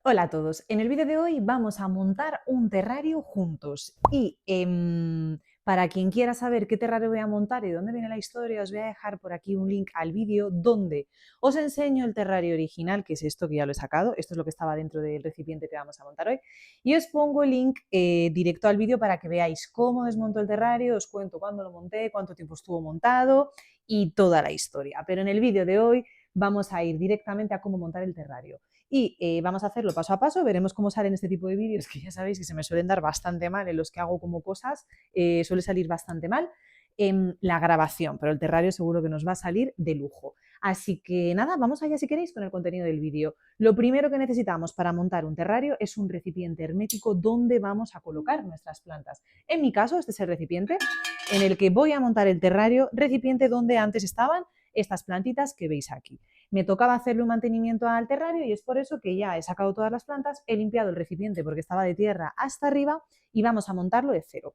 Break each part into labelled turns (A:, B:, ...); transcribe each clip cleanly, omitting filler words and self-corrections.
A: Hola a todos, en el vídeo de hoy vamos a montar un terrario juntos y para quien quiera saber qué terrario voy a montar y de dónde viene la historia, os voy a dejar por aquí un link al vídeo donde os enseño el terrario original, que es esto que ya lo he sacado, esto es lo que estaba dentro del recipiente que vamos a montar hoy, y os pongo el link directo al vídeo para que veáis cómo desmonto el terrario, os cuento cuándo lo monté, cuánto tiempo estuvo montado y toda la historia, pero en el vídeo de hoy vamos a ir directamente a cómo montar el terrario. Y vamos a hacerlo paso a paso, veremos cómo salen este tipo de vídeos que ya sabéis que se me suelen dar bastante mal en los que hago como cosas, suele salir bastante mal en la grabación, pero el terrario seguro que nos va a salir de lujo. Así que nada, vamos allá si queréis con el contenido del vídeo. Lo primero que necesitamos para montar un terrario es un recipiente hermético donde vamos a colocar nuestras plantas. En mi caso, este es el recipiente en el que voy a montar el terrario, recipiente donde antes estaban estas plantitas que veis aquí. Me tocaba hacerle un mantenimiento al terrario y es por eso que ya he sacado todas las plantas, he limpiado el recipiente porque estaba de tierra hasta arriba y vamos a montarlo de cero.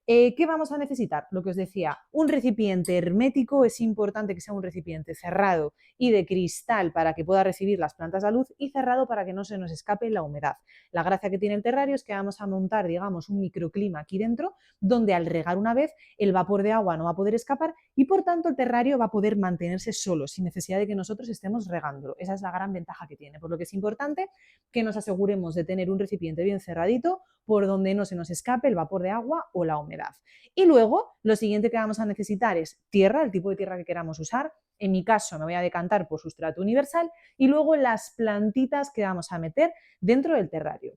A: ¿Qué vamos a necesitar? Lo que os decía, un recipiente hermético, es importante que sea un recipiente cerrado y de cristal para que pueda recibir las plantas a luz y cerrado para que no se nos escape la humedad. La gracia que tiene el terrario es que vamos a montar, digamos, un microclima aquí dentro, donde al regar una vez el vapor de agua no va a poder escapar y por tanto el terrario va a poder mantenerse solo, sin necesidad de que nosotros estemos regándolo. Esa es la gran ventaja que tiene, por lo que es importante que nos aseguremos de tener un recipiente bien cerradito por donde no se nos escape el vapor de agua o la humedad. Y luego, lo siguiente que vamos a necesitar es tierra, el tipo de tierra que queramos usar. En mi caso me voy a decantar por sustrato universal y luego las plantitas que vamos a meter dentro del terrario.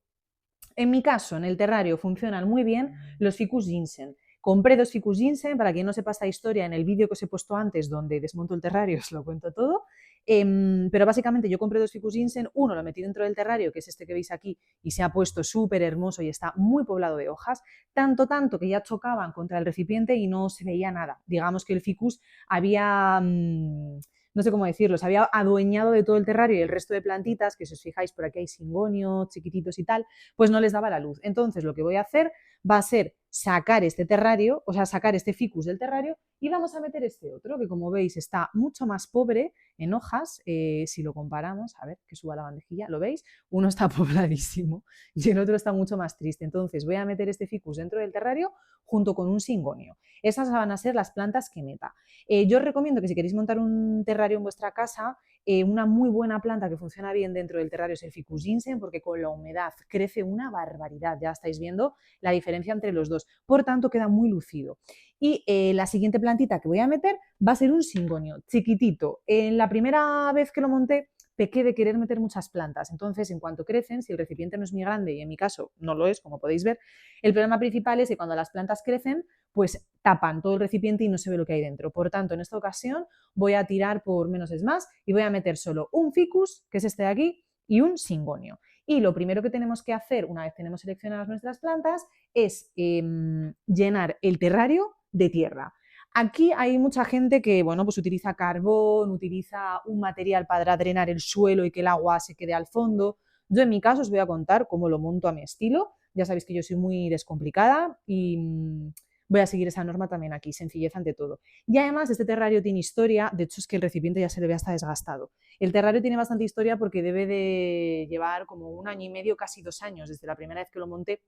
A: En mi caso, en el terrario funcionan muy bien los ficus ginseng. Compré 2 ficus ginseng, para quien no sepa esta historia, en el vídeo que os he puesto antes donde desmonto el terrario os lo cuento todo. Pero básicamente yo compré 2 ficus ginseng, uno lo metí dentro del terrario, que es este que veis aquí, y se ha puesto súper hermoso y está muy poblado de hojas, tanto que ya chocaban contra el recipiente y no se veía nada. Digamos que el ficus había... no sé cómo decirlo, se había adueñado de todo el terrario y el resto de plantitas, que si os fijáis por aquí hay singonios chiquititos y tal, pues no les daba la luz. Entonces lo que voy a hacer va a ser sacar este terrario, o sea, sacar este ficus del terrario y vamos a meter este otro, que como veis está mucho más pobre en hojas, si lo comparamos, a ver, que suba la bandejilla, ¿lo veis? Uno está pobladísimo y el otro está mucho más triste. Entonces voy a meter este ficus dentro del terrario junto con un singonio. Esas van a ser las plantas que meta. Yo os recomiendo que si queréis montar un terrario en vuestra casa, una muy buena planta que funciona bien dentro del terrario es el ficus ginseng, porque con la humedad crece una barbaridad, ya estáis viendo la diferencia entre los dos, por tanto queda muy lucido. Y la siguiente plantita que voy a meter va a ser un singonio, chiquitito. En la primera vez que lo monté pequé de querer meter muchas plantas, entonces en cuanto crecen, si el recipiente no es muy grande y en mi caso no lo es, como podéis ver, el problema principal es que cuando las plantas crecen, pues tapan todo el recipiente y no se ve lo que hay dentro. Por tanto, en esta ocasión voy a tirar por menos es más y voy a meter solo un ficus, que es este de aquí, y un singonio. Y lo primero que tenemos que hacer una vez tenemos seleccionadas nuestras plantas es llenar el terrario de tierra. Aquí hay mucha gente que, bueno, pues utiliza carbón, utiliza un material para drenar el suelo y que el agua se quede al fondo. Yo en mi caso os voy a contar cómo lo monto a mi estilo. Ya sabéis que yo soy muy descomplicada y voy a seguir esa norma también aquí, sencillez ante todo. Y además este terrario tiene historia, de hecho es que el recipiente ya se le ve hasta desgastado. El terrario tiene bastante historia porque debe de llevar como 1 año y medio, casi 2 años, desde la primera vez que lo monté.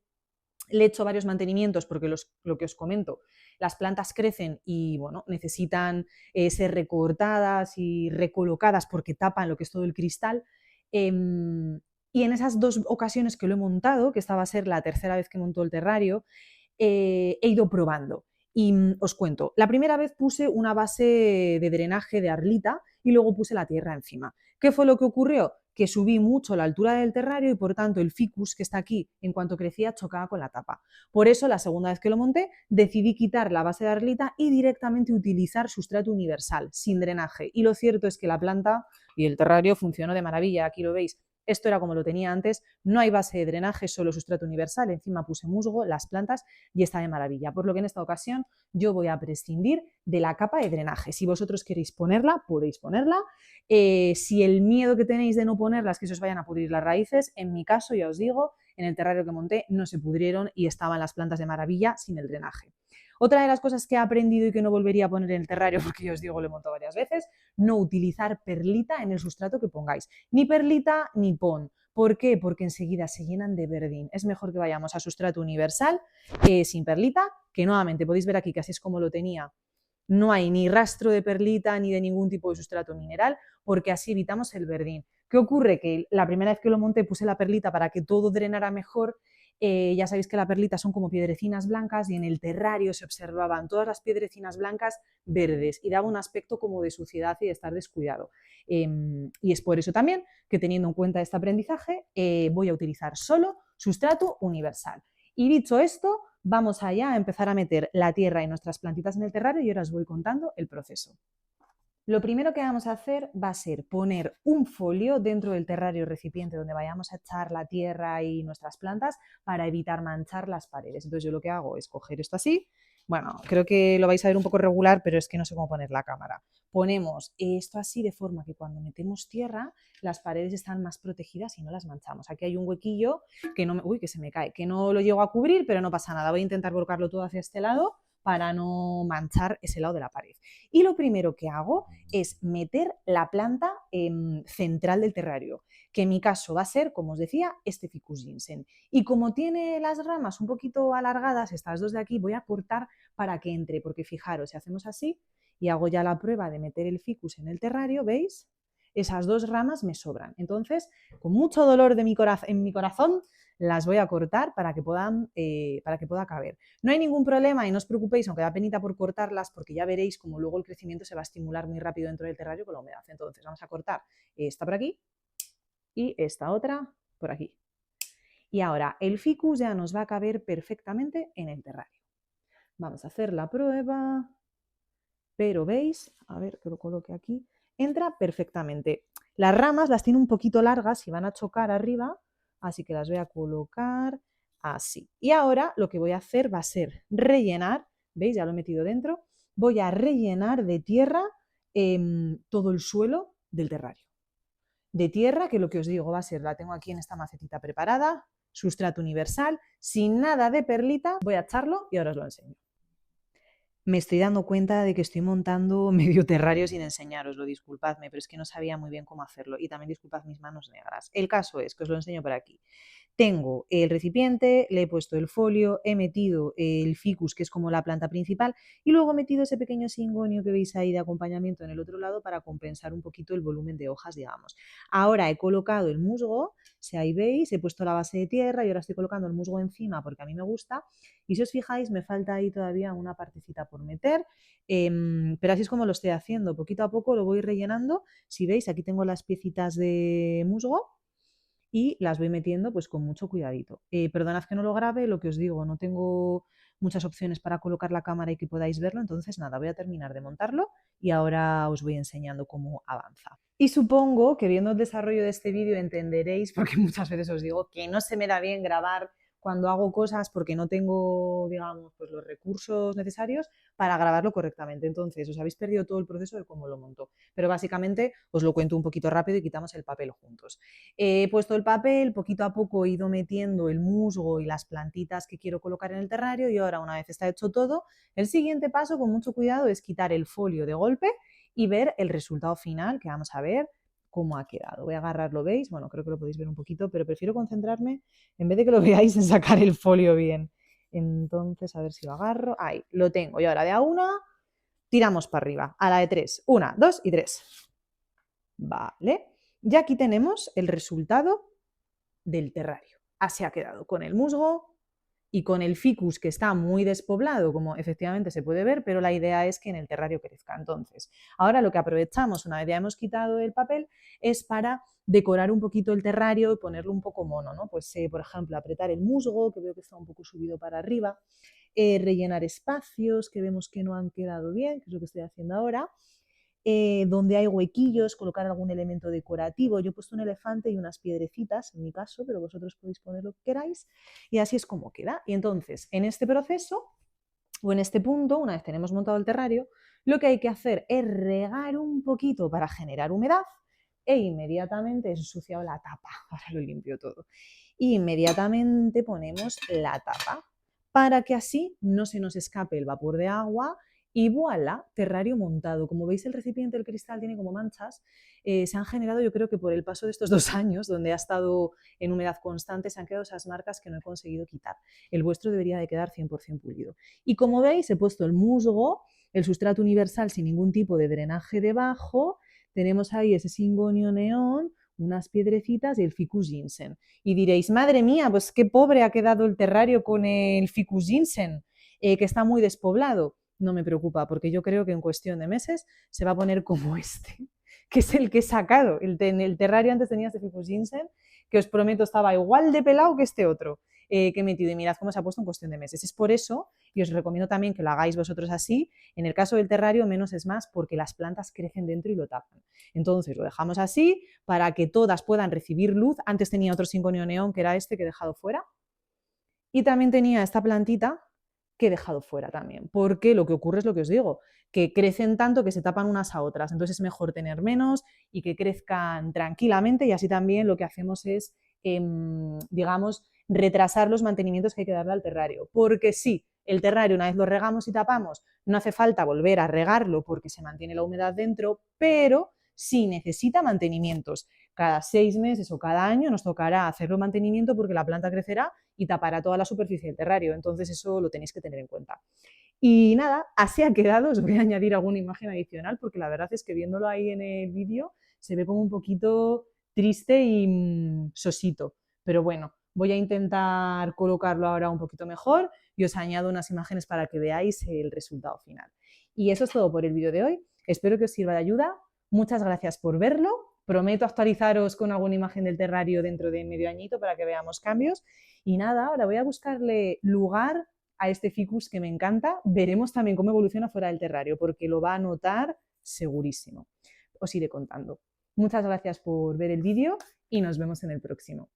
A: Le he hecho varios mantenimientos porque lo que os comento, las plantas crecen y bueno, necesitan ser recortadas y recolocadas porque tapan lo que es todo el cristal. Y en esas 2 ocasiones que lo he montado, que esta va a ser la tercera vez que monto el terrario, he ido probando. Y os cuento, la primera vez puse una base de drenaje de arlita y luego puse la tierra encima. ¿Qué fue lo que ocurrió? Que subí mucho la altura del terrario y por tanto el ficus que está aquí, en cuanto crecía, chocaba con la tapa. Por eso, la segunda vez que lo monté, decidí quitar la base de arlita y directamente utilizar sustrato universal, sin drenaje. Y lo cierto es que la planta y el terrario funcionó de maravilla, aquí lo veis. Esto era como lo tenía antes, no hay base de drenaje, solo sustrato universal, encima puse musgo, las plantas y está de maravilla. Por lo que en esta ocasión yo voy a prescindir de la capa de drenaje. Si vosotros queréis ponerla, podéis ponerla. Si el miedo que tenéis de no ponerla es que se os vayan a pudrir las raíces, en mi caso, ya os digo, en el terrario que monté no se pudrieron y estaban las plantas de maravilla sin el drenaje. Otra de las cosas que he aprendido y que no volvería a poner en el terrario, porque ya os digo, lo he montado varias veces, no utilizar perlita en el sustrato que pongáis. Ni perlita ni pon. ¿Por qué? Porque enseguida se llenan de verdín. Es mejor que vayamos a sustrato universal sin perlita, que nuevamente podéis ver aquí que así es como lo tenía. No hay ni rastro de perlita ni de ningún tipo de sustrato mineral, porque así evitamos el verdín. ¿Qué ocurre? Que la primera vez que lo monté puse la perlita para que todo drenara mejor. Ya sabéis que la perlita son como piedrecinas blancas y en el terrario se observaban todas las piedrecinas blancas verdes y daba un aspecto como de suciedad y de estar descuidado. Y es por eso también que, teniendo en cuenta este aprendizaje, voy a utilizar solo sustrato universal. Y dicho esto, vamos allá a empezar a meter la tierra y nuestras plantitas en el terrario y ahora os voy contando el proceso. Lo primero que vamos a hacer va a ser poner un folio dentro del terrario recipiente donde vayamos a echar la tierra y nuestras plantas para evitar manchar las paredes. Entonces yo lo que hago es coger esto así. Bueno, creo que lo vais a ver un poco regular, pero es que no sé cómo poner la cámara. Ponemos esto así de forma que cuando metemos tierra las paredes están más protegidas y no las manchamos. Aquí hay un huequillo que no me, uy, que se me cae, que no lo llego a cubrir, pero no pasa nada. Voy a intentar volcarlo todo hacia este lado para no manchar ese lado de la pared. Y lo primero que hago es meter la planta central del terrario, que en mi caso va a ser, como os decía, este Ficus ginseng. Y como tiene las ramas un poquito alargadas, estas dos de aquí, voy a cortar para que entre, porque fijaros, si hacemos así y hago ya la prueba de meter el ficus en el terrario, ¿veis? Esas dos ramas me sobran. Entonces, con mucho dolor de en mi corazón, las voy a cortar para que pueda caber. No hay ningún problema y no os preocupéis, aunque da penita por cortarlas, porque ya veréis como luego el crecimiento se va a estimular muy rápido dentro del terrario con la humedad. Entonces vamos a cortar esta por aquí y esta otra por aquí. Y ahora el ficus ya nos va a caber perfectamente en el terrario. Vamos a hacer la prueba, pero veis, a ver que lo coloque aquí, entra perfectamente. Las ramas las tiene un poquito largas y van a chocar arriba, así que las voy a colocar así. Y ahora lo que voy a hacer va a ser rellenar, ¿veis? Ya lo he metido dentro. Voy a rellenar de tierra todo el suelo del terrario. De tierra, que lo que os digo va a ser, la tengo aquí en esta macetita preparada, sustrato universal, sin nada de perlita, voy a echarlo y ahora os lo enseño. Me estoy dando cuenta de que estoy montando medio terrario sin enseñaroslo, disculpadme, pero es que no sabía muy bien cómo hacerlo y también disculpad mis manos negras. El caso es que os lo enseño por aquí. Tengo el recipiente, le he puesto el folio, he metido el ficus, que es como la planta principal, y luego he metido ese pequeño cingonio que veis ahí de acompañamiento en el otro lado para compensar un poquito el volumen de hojas, digamos. Ahora he colocado el musgo, si ahí veis, he puesto la base de tierra y ahora estoy colocando el musgo encima porque a mí me gusta. Y si os fijáis, me falta ahí todavía una partecita por meter, pero así es como lo estoy haciendo. Poquito a poco lo voy rellenando. Si veis, aquí tengo las piecitas de musgo y las voy metiendo pues con mucho cuidadito. Perdonad que no lo grabe, lo que os digo, no tengo muchas opciones para colocar la cámara y que podáis verlo, entonces nada, voy a terminar de montarlo y ahora os voy enseñando cómo avanza. Y supongo que viendo el desarrollo de este vídeo entenderéis, porque muchas veces os digo que no se me da bien grabar cuando hago cosas porque no tengo, digamos, pues los recursos necesarios para grabarlo correctamente. Entonces, os habéis perdido todo el proceso de cómo lo monto. Pero básicamente os lo cuento un poquito rápido y quitamos el papel juntos. He puesto el papel, poquito a poco he ido metiendo el musgo y las plantitas que quiero colocar en el terrario y ahora, una vez está hecho todo, el siguiente paso, con mucho cuidado, es quitar el folio de golpe y ver el resultado final, que vamos a ver cómo ha quedado. Voy a agarrarlo, ¿veis? Bueno, creo que lo podéis ver un poquito, pero prefiero concentrarme, en vez de que lo veáis, en sacar el folio bien. Entonces, a ver si lo agarro. Ahí, lo tengo. Y ahora de a una, tiramos para arriba. A la de 3. 1, 2 y 3. Vale. Y aquí tenemos el resultado del terrario. Así ha quedado, con el musgo y con el ficus, que está muy despoblado, como efectivamente se puede ver, pero la idea es que en el terrario crezca. Entonces, ahora lo que aprovechamos, una vez ya hemos quitado el papel, es para decorar un poquito el terrario y ponerlo un poco mono, ¿no? Pues, por ejemplo, apretar el musgo, que veo que está un poco subido para arriba, rellenar espacios que vemos que no han quedado bien, que es lo que estoy haciendo ahora, donde hay huequillos, colocar algún elemento decorativo. Yo he puesto un elefante y unas piedrecitas, en mi caso, pero vosotros podéis poner lo que queráis, y así es como queda. Y entonces, en este proceso, o en este punto, una vez tenemos montado el terrario, lo que hay que hacer es regar un poquito para generar humedad e inmediatamente he ensuciado la tapa, ahora lo limpio todo, y inmediatamente ponemos la tapa para que así no se nos escape el vapor de agua Y voilà, terrario montado. Como veis, el recipiente del cristal tiene como manchas. Se han generado, yo creo que por el paso de estos 2 años, donde ha estado en humedad constante, se han quedado esas marcas que no he conseguido quitar. El vuestro debería de quedar 100% pulido. Y como veis, he puesto el musgo, el sustrato universal sin ningún tipo de drenaje debajo. Tenemos ahí ese cingonio neón, unas piedrecitas y el ficus ginseng. Y diréis, madre mía, pues qué pobre ha quedado el terrario con el ficus ginseng, que está muy despoblado. No me preocupa, porque yo creo que en cuestión de meses se va a poner como este, que es el que he sacado. El terrario antes tenía este ficus ginseng, que os prometo estaba igual de pelado que este otro que he metido. Y mirad cómo se ha puesto en cuestión de meses. Es por eso, y os recomiendo también que lo hagáis vosotros así. En el caso del terrario, menos es más, porque las plantas crecen dentro y lo tapan. Entonces lo dejamos así para que todas puedan recibir luz. Antes tenía otro cingonio neón, que era este que he dejado fuera. Y también tenía esta plantita que he dejado fuera también, porque lo que ocurre es lo que os digo, que crecen tanto que se tapan unas a otras, entonces es mejor tener menos y que crezcan tranquilamente, y así también lo que hacemos es, digamos, retrasar los mantenimientos que hay que darle al terrario, porque sí, el terrario una vez lo regamos y tapamos, no hace falta volver a regarlo porque se mantiene la humedad dentro, pero sí necesita mantenimientos. Cada 6 meses o cada año nos tocará hacerlo mantenimiento porque la planta crecerá y tapará toda la superficie del terrario. Entonces eso lo tenéis que tener en cuenta. Y nada, así ha quedado. Os voy a añadir alguna imagen adicional porque la verdad es que viéndolo ahí en el vídeo se ve como un poquito triste y sosito. Pero bueno, voy a intentar colocarlo ahora un poquito mejor y os añado unas imágenes para que veáis el resultado final. Y eso es todo por el vídeo de hoy. Espero que os sirva de ayuda. Muchas gracias por verlo. Prometo actualizaros con alguna imagen del terrario dentro de medio añito para que veamos cambios. Y nada, ahora voy a buscarle lugar a este ficus que me encanta. Veremos también cómo evoluciona fuera del terrario, porque lo va a notar segurísimo. Os iré contando. Muchas gracias por ver el vídeo y nos vemos en el próximo.